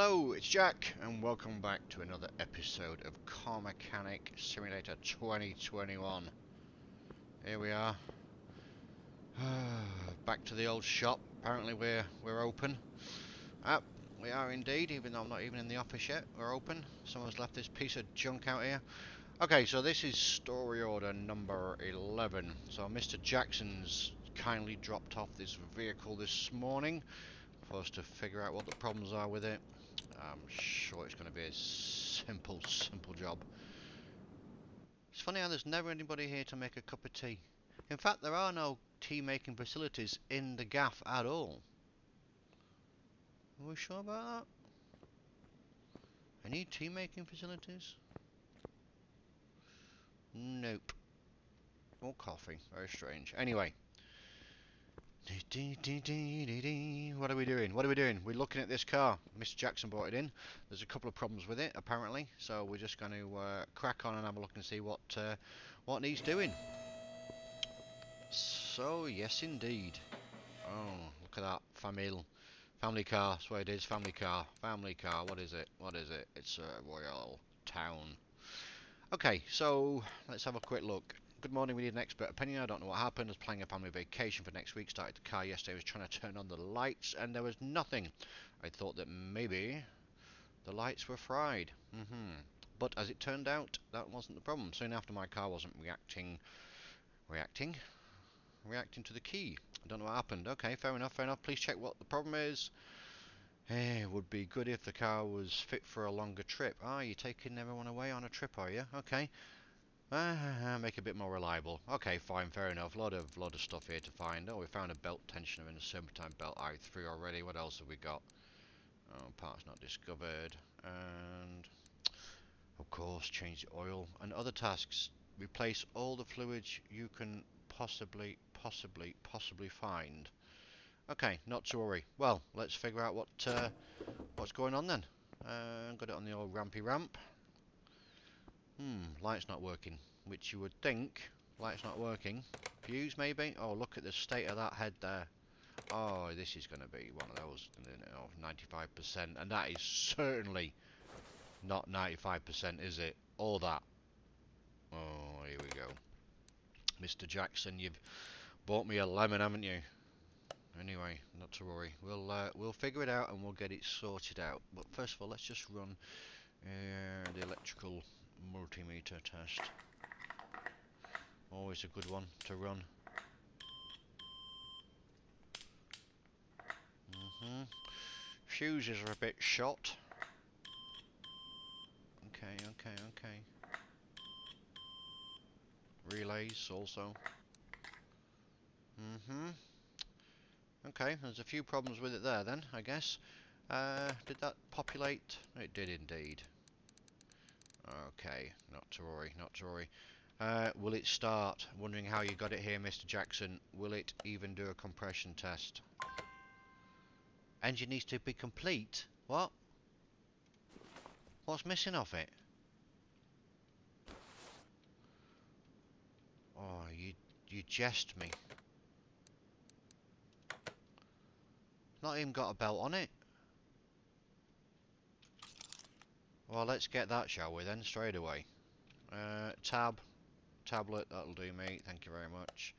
Hello, it's Jack, and welcome back to another episode of Car Mechanic Simulator 2021. Here we are, back to the old shop. Apparently we're open. We are indeed, even though I'm not even in the office yet. We're open. Someone's left this piece of junk out here. Okay, so this is story order number 11. So Mr. Jackson's kindly dropped off this vehicle this morning for us to figure out what the problems are with it. I'm sure it's going to be a simple job. It's funny how there's never anybody here to make a cup of tea. In fact, there are no tea making facilities in the gaff at all. Are we sure about that? Any tea making facilities? Nope. Or coffee. Very strange. Anyway. What are we doing? We're looking at this car. Mr. Jackson brought it in. There's a couple of problems with it, apparently. So we're just going to crack on and have a look and see what needs doing. So, yes indeed. Oh, look at that. Family car. That's what it is. Family car. What is it? It's a Royale town. Okay, so let's have a quick look. Good morning, we need an expert opinion. I don't know what happened. I was planning a family vacation for next week. Started the car yesterday. I was trying to turn on the lights and there was nothing. I thought that maybe the lights were fried. But as it turned out, that wasn't the problem. Soon after, my car wasn't reacting to the key. I don't know what happened. Okay, fair enough. Please check what the problem is. It would be good if the car was fit for a longer trip. Ah, you're taking everyone away on a trip, are you? Okay. Make it a bit more reliable. Okay, fine, fair enough. Lot of stuff here to find. Oh, we found a belt tensioner in a serpentine belt i3 already. What else have we got? Oh, parts not discovered. And of course, change the oil and other tasks. Replace all the fluids you can possibly find. Okay, not to worry. Well, let's figure out what's going on then. Got it on the old rampy ramp. Light's not working, which you would think. Light's not working. Fuse maybe? Oh, look at the state of that head there. Oh, this is going to be one of those, 95%, and that is certainly not 95%, is it? All that. Oh, here we go. Mr. Jackson, you've bought me a lemon, haven't you? Anyway, not to worry. We'll figure it out and we'll get it sorted out. But first of all, let's just run the electrical multimeter test. Always a good one to run. Fuses are a bit shot. Okay. Relays also. Okay, there's a few problems with it there then, I guess. Did that populate? It did indeed. Okay, not to worry. Will it start? Wondering how you got it here, Mr. Jackson. Will it even do a compression test? Engine needs to be complete? What? What's missing off it? Oh, you jest me. Not even got a belt on it. Well, let's get that, shall we then, straight away. Tablet, that'll do me, thank you very much.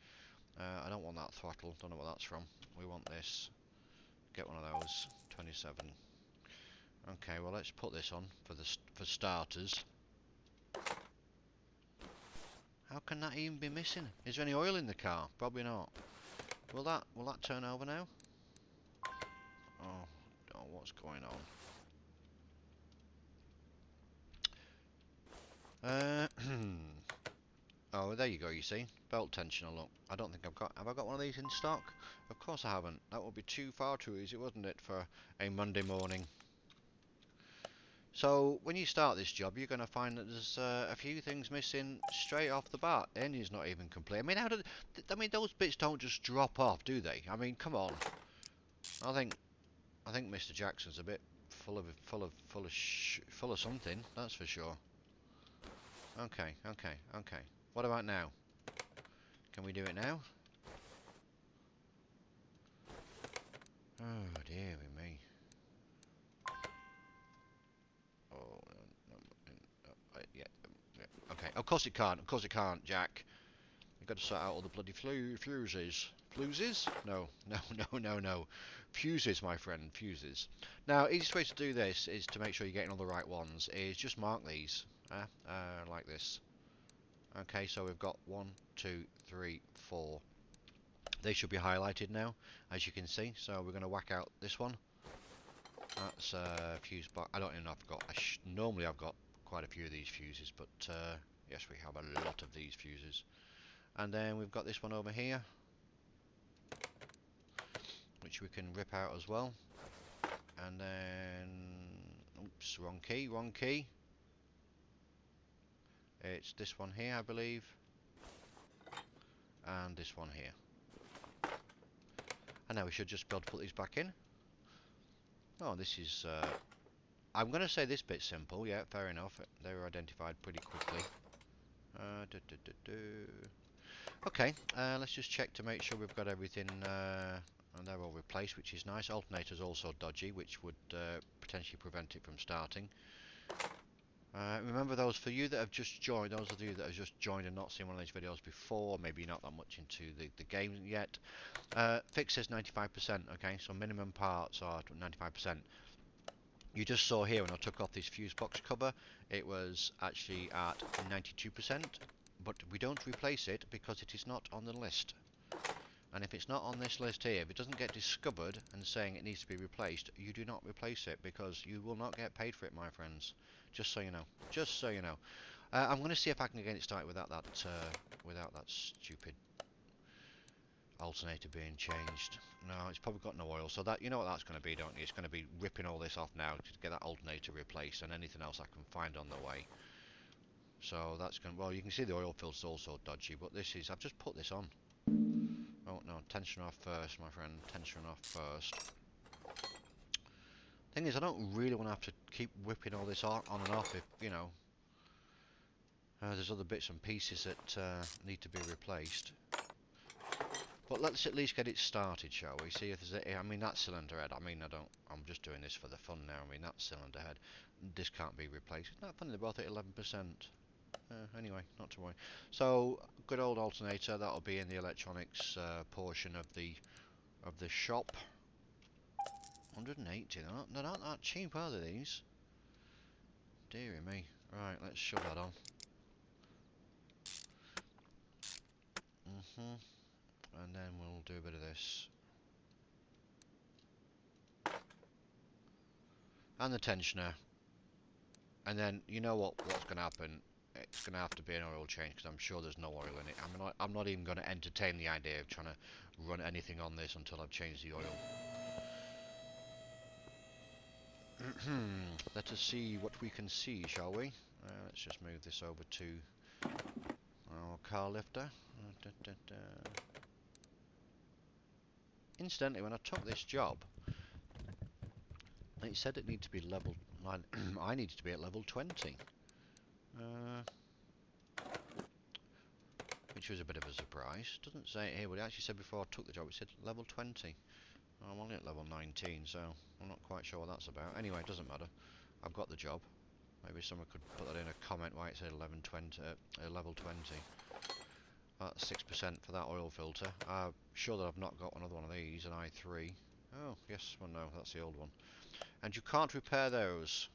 I don't want that throttle, don't know what that's from. We want this. Get one of those, 27. Okay, well let's put this on for starters. How can that even be missing? Is there any oil in the car? Probably not. Will that turn over now? Oh, what's going on? Oh, there you go, you see. Belt tensioner, look. I don't think have I got one of these in stock? Of course I haven't. That would be far too easy, wouldn't it, for a Monday morning? So, when you start this job, you're going to find that there's a few things missing straight off the bat. The engine's not even complete. I mean, those bits don't just drop off, do they? I mean, come on. I think Mr. Jackson's a bit full of something. That's for sure. Okay. What about now? Can we do it now? Oh dear me. Of course it can't. Of course it can't, Jack. You've got to sort out all the bloody fuses. Fuses? No, no, no, no, no. Fuses, my friend, fuses. Now, easiest way to do this is to make sure you're getting all the right ones. Is just mark these, like this. Okay, so we've got 1, 2, 3, 4. They should be highlighted now, as you can see. So we're going to whack out this one. That's fuse box. I don't even know if I've got. Normally I've got quite a few of these fuses, but yes, we have a lot of these fuses. And then we've got this one over here, which we can rip out as well. And then, oops, wrong key, wrong key. It's this one here, I believe, and this one here. And now we should just be able to put these back in. Oh, this is, I'm going to say this bit's simple, yeah, fair enough. They were identified pretty quickly. Okay, let's just check to make sure we've got everything, and they're all replaced, which is nice. Alternator's also dodgy, which would potentially prevent it from starting. Remember, those for you that have just joined, those of you that have just joined and not seen one of these videos before, maybe you're not that much into the game yet, fix says 95%, okay, so minimum parts are 95%. You just saw here when I took off this fuse box cover, it was actually at 92%, but we don't replace it because it is not on the list. And if it's not on this list here, if it doesn't get discovered and saying it needs to be replaced, you do not replace it because you will not get paid for it, my friends. Just so you know. Just so you know. I'm going to see if I can get it started without that stupid alternator being changed. No, it's probably got no oil, so that, you know what that's going to be, don't you? It's going to be ripping all this off now to get that alternator replaced and anything else I can find on the way. So that's going to, well, you can see the oil filter's also dodgy, but this is, I've just put this on. Oh no, tension off first, my friend, tension off first. Thing is, I don't really want to have to keep whipping all this on and off if, you know, there's other bits and pieces that need to be replaced. But let's at least get it started, shall we? See if there's a, I mean, that cylinder head, I mean, I'm just doing this for the fun now. I mean, that cylinder head, this can't be replaced. Isn't that funny, they're both at 11%. Anyway, not to worry. So, good old alternator, that'll be in the electronics portion of the shop. 180, they're not that cheap, are they, these? Dearie me. Right, let's shove that on. And then we'll do a bit of this. And the tensioner. And then, you know what's going to happen? It's going to have to be an oil change, because I'm sure there's no oil in it. I'm not even going to entertain the idea of trying to run anything on this until I've changed the oil. Let us see what we can see, shall we? Let's just move this over to our car lifter. Incidentally, when I took this job, it said it needed to be level. I needed to be at level 20, which was a bit of a surprise. Doesn't say it here, but it actually said before I took the job. It said level 20. I'm only at level 19, so I'm not quite sure what that's about. Anyway, it doesn't matter. I've got the job. Maybe someone could put that in a comment why it said level 20. That's 6% for that oil filter. I'm sure that I've not got another one of these, an i3. Oh, yes, well no, that's the old one. And you can't repair those.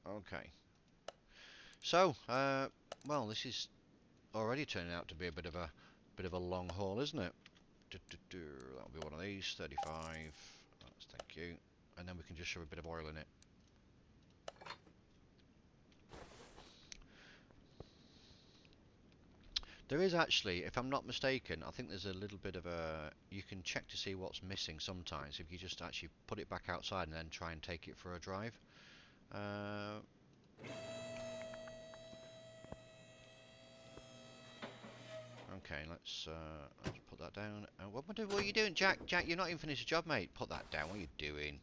Okay. So, well, this is already turning out to be a bit of a long haul, isn't it? That'll be one of these, 35. That's, thank you. And then we can just shove a bit of oil in it. There is actually, if I'm not mistaken, I think there's a little bit of a, you can check to see what's missing sometimes if you just actually put it back outside and then try and take it for a drive. Okay, let's put that down. What are you doing, Jack? Jack, you're not even finished the job, mate. Put that down. What are you doing?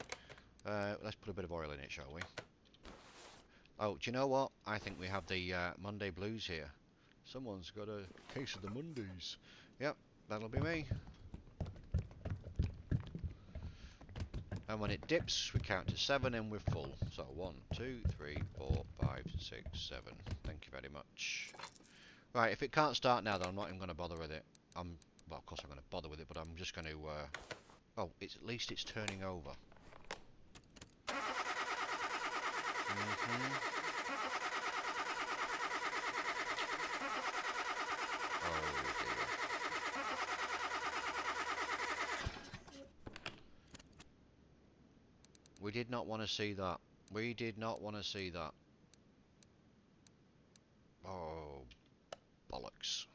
Let's put a bit of oil in it, shall we? Oh, do you know what? I think we have the Monday blues here. Someone's got a case of the Mondays. Yep, that'll be me. And when it dips, we count to 7 and we're full. So 1, 2, 3, 4, 5, 6, 7. Thank you very much. Right, if it can't start now, then I'm not even going to bother with it. Well, of course I'm going to bother with it, but I'm just going to... oh, at least it's turning over. Oh dear. We did not want to see that. We did not want to see that. Oh, bollocks.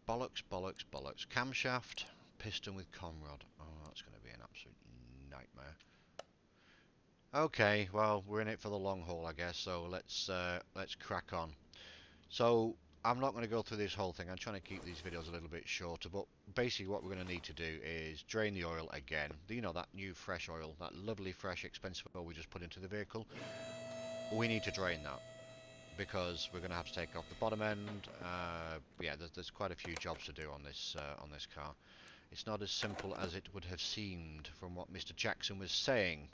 Bollocks, bollocks, bollocks. Camshaft, piston with conrod. Oh, that's going to be an absolute nightmare. Okay, well, we're in it for the long haul, I guess, so let's crack on. So, I'm not going to go through this whole thing. I'm trying to keep these videos a little bit shorter, but basically what we're going to need to do is drain the oil again. You know, that new fresh oil, that lovely, fresh, expensive oil we just put into the vehicle. We need to drain that, because we're going to have to take off the bottom end. Yeah, there's quite a few jobs to do on this car. It's not as simple as it would have seemed from what Mr. Jackson was saying.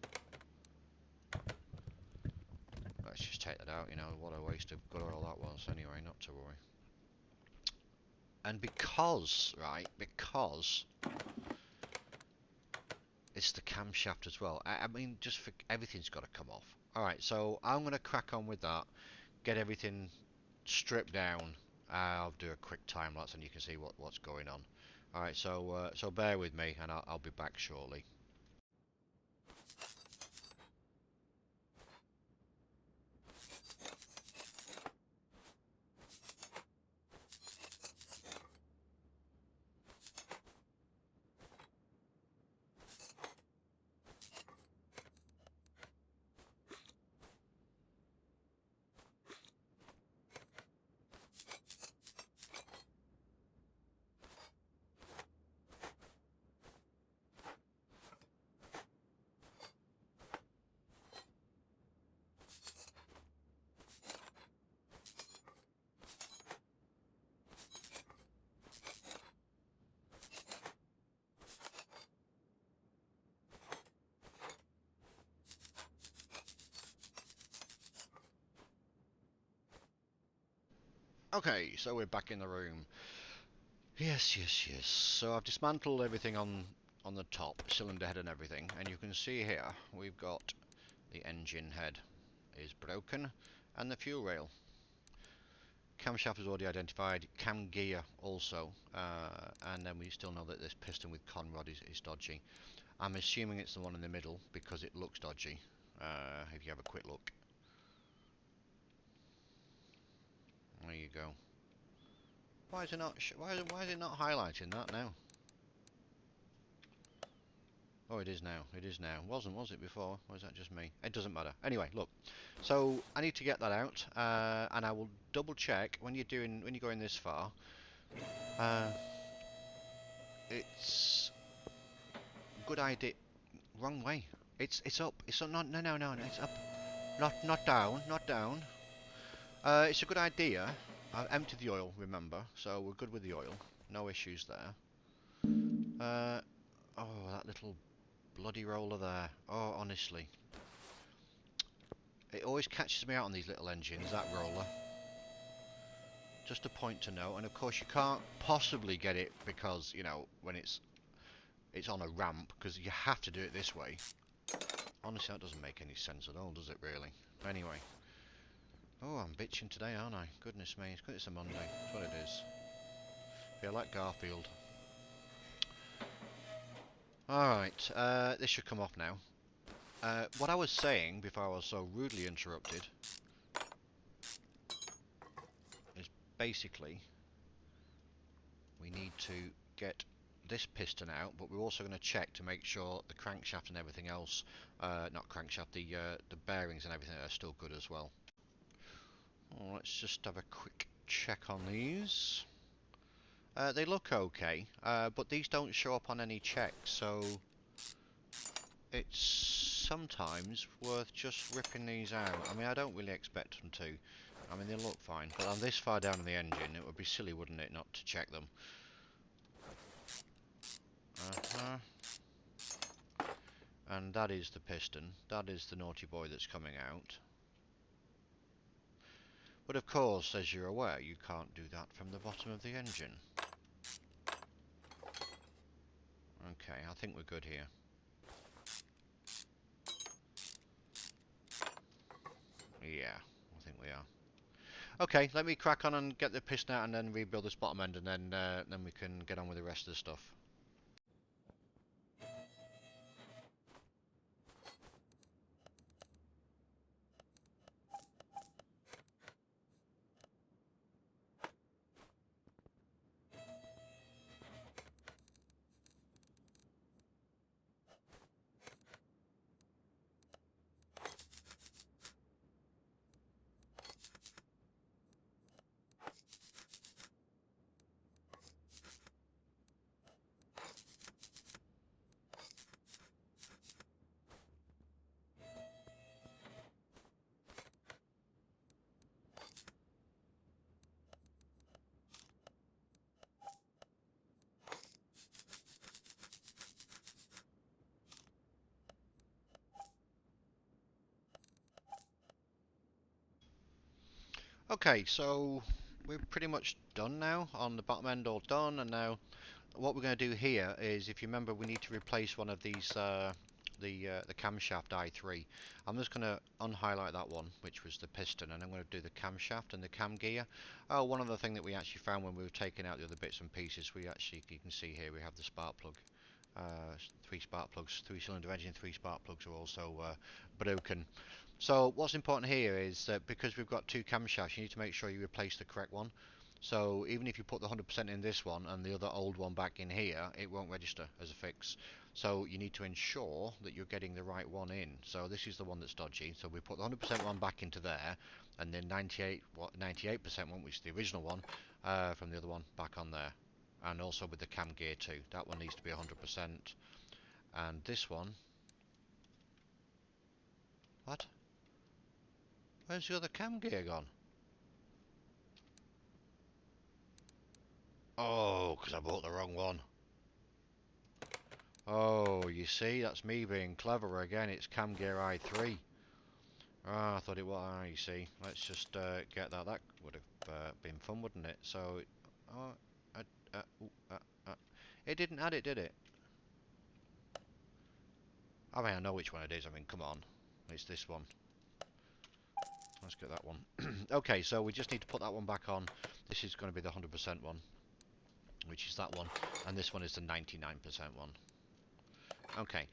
Let's just take that out, you know, what a waste of good oil that was. Anyway, not to worry. And because it's the camshaft as well. I mean, just for everything's got to come off. Alright, so I'm going to crack on with that. Get everything stripped down. I'll do a quick time lapse and you can see what's going on. Alright, so bear with me and I'll be back shortly. Okay, so we're back in the room. Yes. So I've dismantled everything on the top, cylinder head and everything, and you can see here we've got the engine head is broken and the fuel rail. Camshaft is already identified, cam gear also, and then we still know that this piston with conrod is dodgy. I'm assuming it's the one in the middle because it looks dodgy, if you have a quick look. There you go. Why is it not highlighting that now? Oh, it is now. It is now. Was it before? Or is that just me? It doesn't matter. Anyway, look. So I need to get that out, and I will double check when you're going this far. It's a good idea. Wrong way. It's up. It's up. No. It's up. Not down. Not down. It's a good idea. I've emptied the oil. Remember, so we're good with the oil. No issues there. Oh, that little bloody roller there. Oh, honestly. It always catches me out on these little engines, that roller. Just a point to note, and of course you can't possibly get it because, you know, when it's on a ramp, because you have to do it this way. Honestly, that doesn't make any sense at all, does it really? Anyway. Oh, I'm bitching today, aren't I? Goodness me, it's 'cause it's a Monday. That's what it is. Feel like Garfield. Alright, this should come off now. What I was saying before I was so rudely interrupted is basically we need to get this piston out, but we're also going to check to make sure the crankshaft and everything else, not crankshaft, the bearings and everything are still good as well. Oh, let's just have a quick check on these. They look okay, but these don't show up on any checks, so it's sometimes worth just ripping these out. I mean, I don't really expect them to. I mean, they look fine, but I'm this far down in the engine, it would be silly, wouldn't it, not to check them. And that is the piston. That is the naughty boy that's coming out. But of course, as you're aware, you can't do that from the bottom of the engine. Okay, I think we're good here. Yeah, I think we are. Okay, let me crack on and get the piston out and then rebuild this bottom end, and then we can get on with the rest of the stuff. Okay, so we're pretty much done now on the bottom end, all done, and now what we're going to do here is, if you remember, we need to replace one of these, the camshaft i3. I'm just going to unhighlight that one, which was the piston, and I'm going to do the camshaft and the cam gear. Oh, one other thing that we actually found when we were taking out the other bits and pieces, we actually, you can see here, we have the spark plug. 3 spark plugs, 3-cylinder engine, 3 spark plugs are also broken. So what's important here is that because we've got 2 camshafts, you need to make sure you replace the correct one. So even if you put the 100% in this one and the other old one back in here, it won't register as a fix. So you need to ensure that you're getting the right one in. So this is the one that's dodgy. So we put the 100% one back into there, and then 98% one, which is the original one, from the other one, back on there. And also with the cam gear too. That one needs to be 100%. And this one... What? Where's the other cam gear gone? Oh, because I bought the wrong one. Oh, you see, that's me being clever again. It's cam gear i3. Ah, I thought it was. Ah, you see. Let's just get that. That would have been fun, wouldn't it? So, oh, ooh, it didn't add it, did it? I mean, I know which one it is. I mean, come on. It's this one. Let's get that one. Okay, so we just need to put that one back on. This is going to be the 100% one, which is that one. And this one is the 99% one. Okay.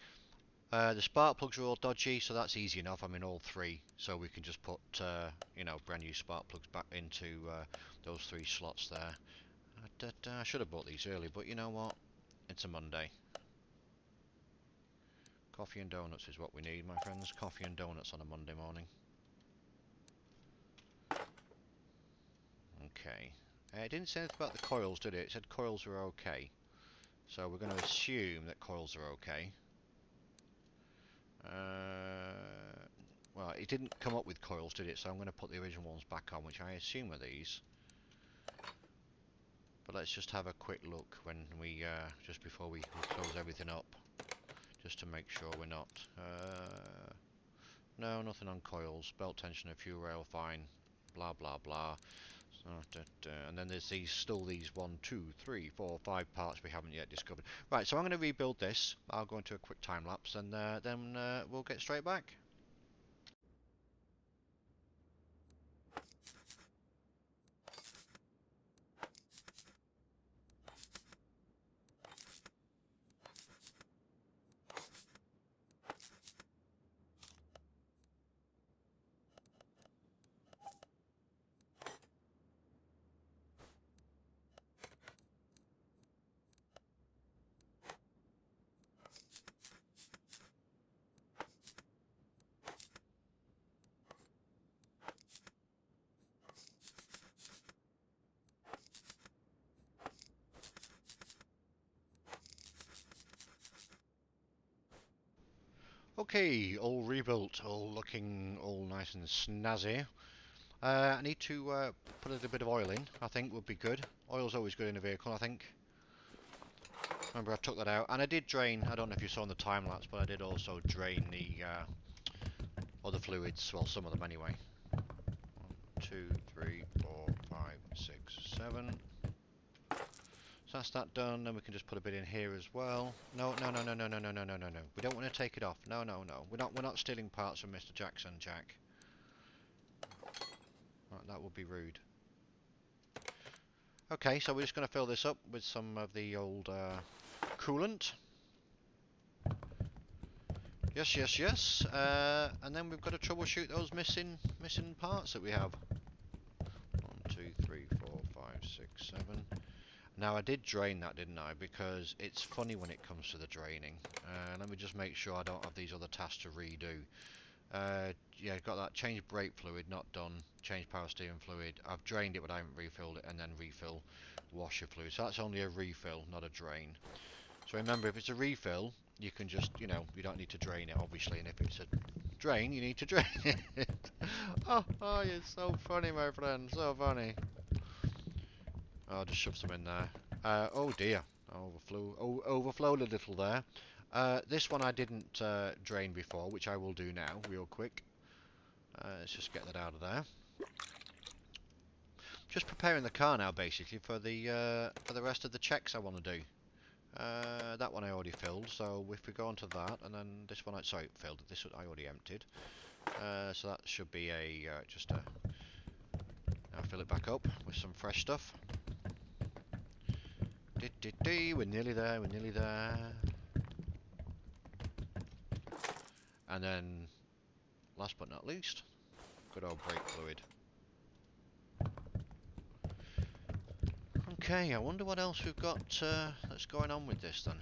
The spark plugs are all dodgy, so that's easy enough. I mean, all 3, so we can just put, you know, brand new spark plugs back into those 3 slots there. I should have bought these early, but you know what? It's a Monday. Coffee and donuts is what we need, my friends. Coffee and donuts on a Monday morning. Okay. It didn't say anything about the coils, did it? It said coils were okay. So we're going to assume that coils are okay. Well, it didn't come up with coils, did it? So I'm going to put the original ones back on, which I assume are these. But let's just have a quick look when we, just before we close everything up, just to make sure we're not. No, nothing on coils. Belt tensioner, fuel rail, fine. Blah blah blah. And then there's still these 1, 2, 3, 4, 5 parts we haven't yet discovered. Right, so I'm going to rebuild this. I'll go into a quick time lapse, and then we'll get straight back. Okay, all rebuilt, all looking all nice and snazzy. I need to put a little bit of oil in, I think would be good. Oil's always good in a vehicle, I think. Remember, I took that out, and I did drain. I don't know if you saw in the time lapse, but I did also drain the other fluids. Well, some of them anyway. 1, 2, 3, 4, 5, 6, 7. So that's that done. Then we can just put a bit in here as well. No, no, no, no, no, no, no, no, no, no, no. We don't want to take it off. No, no, no. We're not stealing parts from Mr. Jackson, Jack. Right, that would be rude. Okay, so we're just going to fill this up with some of the old coolant. Yes, yes, yes. And then we've got to troubleshoot those missing parts that we have. 1, 2, 3, 4, 5, 6, 7. Now I did drain that, didn't I? Because it's funny when it comes to the draining. Let me just make sure I don't have these other tasks to redo. Yeah, got that. Change brake fluid, not done. Change power steering fluid. I've drained it, but I haven't refilled it. And then refill washer fluid. So that's only a refill, not a drain. So remember, if it's a refill, you can just, you know, you don't need to drain it, obviously. And if it's a drain, you need to drain it. Oh, you're so funny, my friend. So funny. I'll just shove some in there. Oh dear, overflowed a little there. This one I didn't drain before, which I will do now, real quick. Let's just get that out of there. Just preparing the car now, basically, for the rest of the checks I want to do. That one I already filled, so if we go on to that, and then this one, sorry, filled. This one I already emptied. So that should be a now fill it back up with some fresh stuff. We're nearly there, we're nearly there. And then, last but not least, good old brake fluid. Okay, I wonder what else we've got that's going on with this then.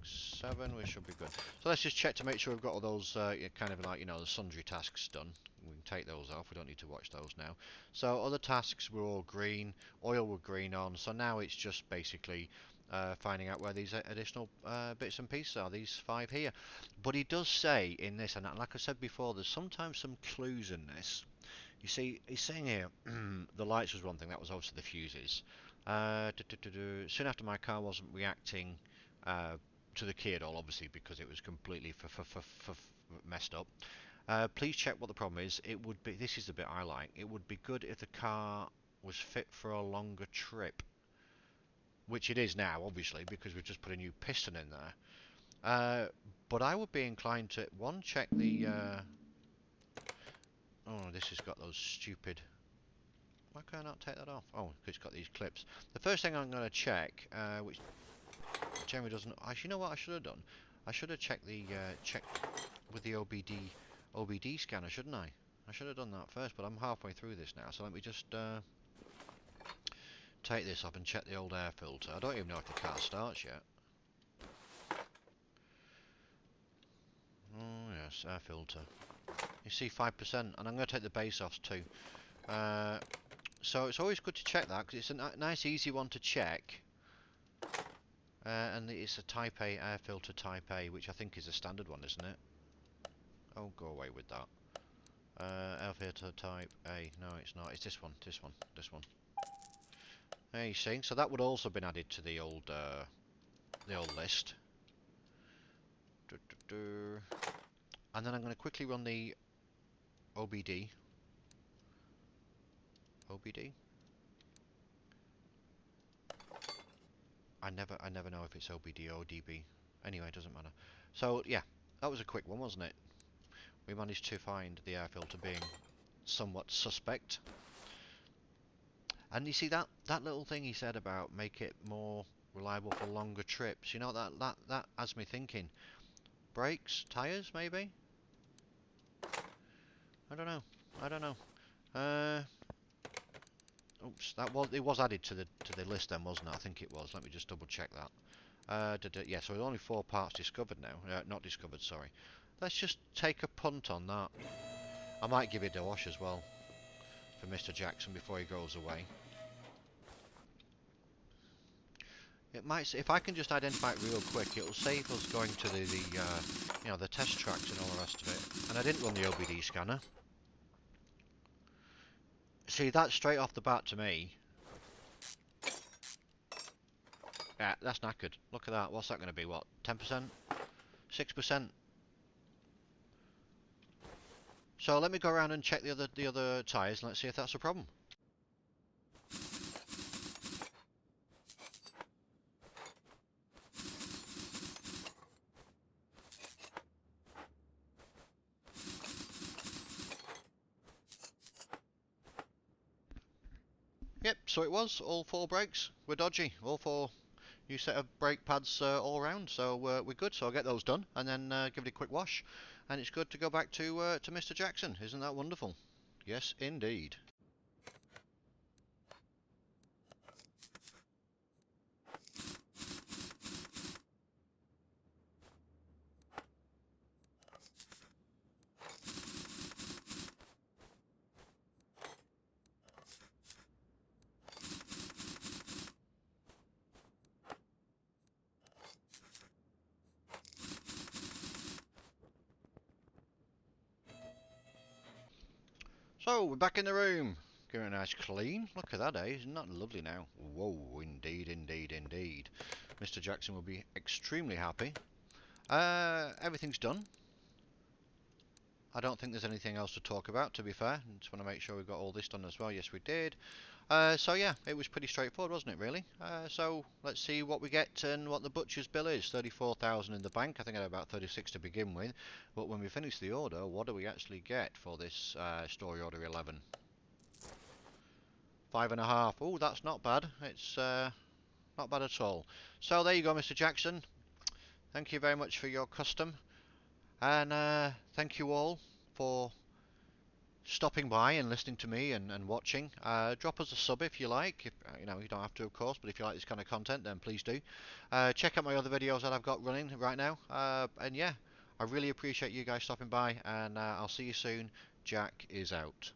6, 7, we should be good. So let's just check to make sure we've got all those kind of like, you know, the sundry tasks done. We can take those off, we don't need to watch those now. So other tasks were all green, oil were green on, so now it's just basically finding out where these additional bits and pieces are, these 5 here. But he does say in this, and like I said before, there's sometimes some clues in this. You see, he's saying here, the lights was one thing, that was obviously the fuses. Soon after my car wasn't reacting to the key at all, obviously, because it was completely messed up. Please check what the problem is. It would be, this is the bit I like, it would be good if the car was fit for a longer trip. Which it is now, obviously, because we've just put a new piston in there. But I would be inclined to, one, check the... Oh, this has got those stupid... Why can I not take that off? Oh, because it's got these clips. The first thing I'm going to check, which generally doesn't... Actually, you know what I should have done? I should have checked the check with the OBD scanner, shouldn't I? I should have done that first, but I'm halfway through this now, so let me just take this off and check the old air filter. I don't even know if the car starts yet. Oh yes, air filter. You see 5%, and I'm going to take the base off too. So it's always good to check that, because it's a nice easy one to check. And it's a Type A air filter Type A, which I think is a standard one, isn't it? Oh, go away with that. Air filter Type A. No, it's not. It's this one. This one. This one. There you see. So that would also have been added to the old list. And then I'm going to quickly run the OBD. OBD? I never know if it's OBD or ODB. Anyway, it doesn't matter. So yeah, that was a quick one, wasn't it? We managed to find the air filter being somewhat suspect. And you see that little thing he said about make it more reliable for longer trips. You know, that has me thinking. Brakes, tires, maybe? I don't know. I don't know. Oops, it was added to the list then, wasn't it? I think it was. Let me just double check that. Yeah, so there's only 4 parts discovered now. Not discovered, sorry. Let's just take a punt on that. I might give it a wash as well for Mr. Jackson before he goes away. It might, if I can just identify it real quick, it'll save us going to the you know, the test tracks and all the rest of it. And I didn't run the OBD scanner. See, that straight off the bat to me Yeah, that's knackered. Look at that. What's that going to be? What? 10%? 6%? So let me go around and check the other tyres and let's see if that's a problem. Yep, so it was. All 4 brakes were dodgy. All 4 new set of brake pads all around. So we're good. So I'll get those done and then give it a quick wash. And it's good to go back to Mr. Jackson. Isn't that wonderful? Yes, indeed. So we're back in the room. Giving it a nice clean. Look at that, eh? Isn't that lovely now? Whoa, indeed, indeed, indeed. Mr. Jackson will be extremely happy. Everything's done. I don't think there's anything else to talk about, to be fair. Just want to make sure we've got all this done as well. Yes, we did. So yeah, it was pretty straightforward, wasn't it, really? So let's see what we get and what the butcher's bill is. 34,000 in the bank. I think I had about 36 to begin with. But when we finish the order, what do we actually get for this story order 11? 5.5. Oh, that's not bad. It's not bad at all. So there you go, Mr. Jackson. Thank you very much for your custom. And thank you all for stopping by and listening to me and watching. Drop us a sub if you like. If you know, you don't have to, of course, but if you like this kind of content, then please do. Check out my other videos that I've got running right now. And yeah, I really appreciate you guys stopping by, and I'll see you soon. Jack is out.